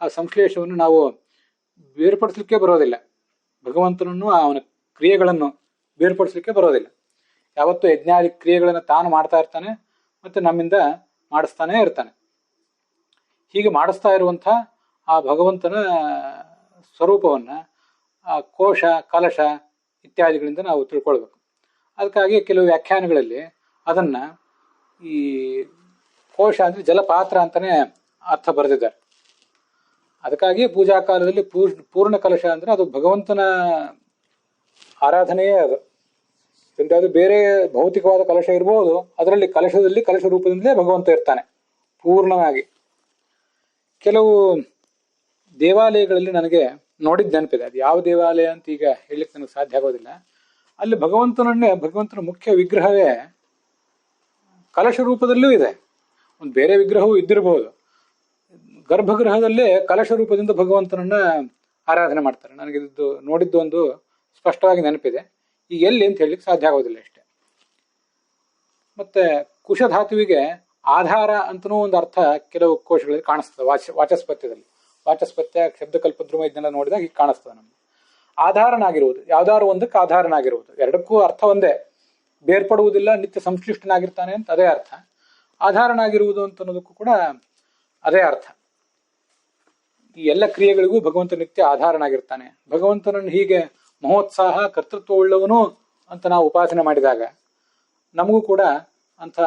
ಆ ಸಂಶ್ಲೇಷವನ್ನು ನಾವು ಬೇರ್ಪಡಿಸಲಿಕ್ಕೆ ಬರೋದಿಲ್ಲ. ಭಗವಂತನನ್ನು ಅವನ ಕ್ರಿಯೆಗಳನ್ನು ಬೇರ್ಪಡಿಸಲಿಕ್ಕೆ ಬರೋದಿಲ್ಲ. ಯಾವತ್ತೂ ಯಜ್ಞಾದಿ ಕ್ರಿಯೆಗಳನ್ನು ತಾನು ಮಾಡ್ತಾ ಇರ್ತಾನೆ ಮತ್ತೆ ನಮ್ಮಿಂದ ಮಾಡಿಸ್ತಾನೆ ಇರ್ತಾನೆ. ಹೀಗೆ ಮಾಡಿಸ್ತಾ ಇರುವಂಥ ಆ ಭಗವಂತನ ಸ್ವರೂಪವನ್ನ ಆ ಕೋಶ, ಕಲಶ ಇತ್ಯಾದಿಗಳಿಂದ ನಾವು ತಿಳ್ಕೊಳ್ಬೇಕು. ಅದಕ್ಕಾಗಿ ಕೆಲವು ವ್ಯಾಖ್ಯಾನಗಳಲ್ಲಿ ಅದನ್ನ ಈ ಕೋಶ ಅಂದ್ರೆ ಜಲಪಾತ್ರ ಅಂತಾನೆ ಅರ್ಥ ಬರೆದಿದ್ದಾರೆ. ಅದಕ್ಕಾಗಿ ಪೂಜಾ ಕಾಲದಲ್ಲಿ ಪೂರ್ಣ ಕಲಶ ಅಂದ್ರೆ ಅದು ಭಗವಂತನ ಆರಾಧನೆಯೇ ಅದು. ಅದು ಬೇರೆ ಭೌತಿಕವಾದ ಕಲಶ ಇರ್ಬೋದು, ಅದರಲ್ಲಿ ಕಲಶದಲ್ಲಿ ಕಲಶ ರೂಪದಿಂದಲೇ ಭಗವಂತ ಇರ್ತಾನೆ ಪೂರ್ಣವಾಗಿ. ಕೆಲವು ದೇವಾಲಯಗಳಲ್ಲಿ ನನಗೆ ನೋಡಿದ ನೆನಪಿದೆ, ಅದು ಯಾವ ದೇವಾಲಯ ಅಂತ ಈಗ ಹೇಳಲಿಕ್ಕೆ ನನಗೆ ಸಾಧ್ಯ ಆಗೋದಿಲ್ಲ. ಅಲ್ಲಿ ಭಗವಂತನ ಮುಖ್ಯ ವಿಗ್ರಹವೇ ಕಲಶ ರೂಪದಲ್ಲೂ ಇದೆ. ಒಂದು ಬೇರೆ ವಿಗ್ರಹವೂ ಇದ್ದಿರಬಹುದು. ಗರ್ಭಗೃಹದಲ್ಲೇ ಕಲಶ ರೂಪದಿಂದ ಭಗವಂತನನ್ನ ಆರಾಧನೆ ಮಾಡ್ತಾರೆ. ನನಗೆ ಇದು ನೋಡಿದ್ದು ಒಂದು ಸ್ಪಷ್ಟವಾಗಿ ನೆನಪಿದೆ. ಈಗ ಎಲ್ಲಿ ಅಂತ ಹೇಳಲಿಕ್ಕೆ ಸಾಧ್ಯ ಆಗೋದಿಲ್ಲ ಅಷ್ಟೇ. ಮತ್ತೆ ಕುಶಧಾತುವಿಗೆ ಆಧಾರ ಅಂತನೂ ಒಂದು ಅರ್ಥ ಕೆಲವು ಕೋಶಗಳಲ್ಲಿ ಕಾಣಿಸ್ತದೆ. ವಾಚಸ್ಪತ್ಯದಲ್ಲಿ, ವಾಚಸ್ಪತ್ಯ ಶಬ್ದಕಲ್ಪದ್ರುಮ ಇದನ್ನೆಲ್ಲ ನೋಡಿದಾಗ ಈಗ ಕಾಣಿಸ್ತದೆ ನಮ್ಗೆ. ಆಧಾರನಾಗಿರುವುದು, ಯಾವ್ದಾದ್ರು ಒಂದಕ್ಕೆ ಆಧಾರನಾಗಿರುವುದು, ಎರಡಕ್ಕೂ ಅರ್ಥ ಒಂದೇ. ಬೇರ್ಪಡುವುದಿಲ್ಲ, ನಿತ್ಯ ಸಂಶ್ಲಿಷ್ಟನಾಗಿರ್ತಾನೆ ಅಂತ ಅದೇ ಅರ್ಥ. ಆಧಾರನಾಗಿರುವುದು ಅಂತ ಅನ್ನೋದಕ್ಕೂ ಕೂಡ ಅದೇ ಅರ್ಥ. ಈ ಎಲ್ಲ ಕ್ರಿಯೆಗಳಿಗೂ ಭಗವಂತ ನಿತ್ಯ ಆಧಾರನಾಗಿರ್ತಾನೆ. ಭಗವಂತನನ್ನು ಹೀಗೆ ಮಹೋತ್ಸಾಹ, ಕರ್ತೃತ್ವವುಳ್ಳವನು ಅಂತ ನಾವು ಉಪಾಸನೆ ಮಾಡಿದಾಗ ನಮಗೂ ಕೂಡ ಅಂಥ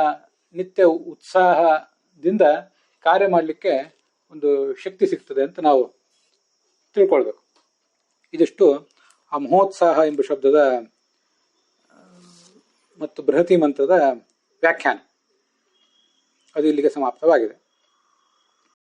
ನಿತ್ಯ ಉತ್ಸಾಹದಿಂದ ಕಾರ್ಯ ಮಾಡಲಿಕ್ಕೆ ಒಂದು ಶಕ್ತಿ ಸಿಗ್ತದೆ ಅಂತ ನಾವು ತಿಳ್ಕೊಳ್ಬೇಕು. ಇದಿಷ್ಟು ಆ ಮಹೋತ್ಸಾಹ ಎಂಬ ಶಬ್ದದ ಮತ್ತು ಬೃಹತಿ ಮಂತ್ರದ ವ್ಯಾಖ್ಯಾನ. ಅದು ಇಲ್ಲಿಗೆ ಸಮಾಪ್ತವಾಗಿದೆ.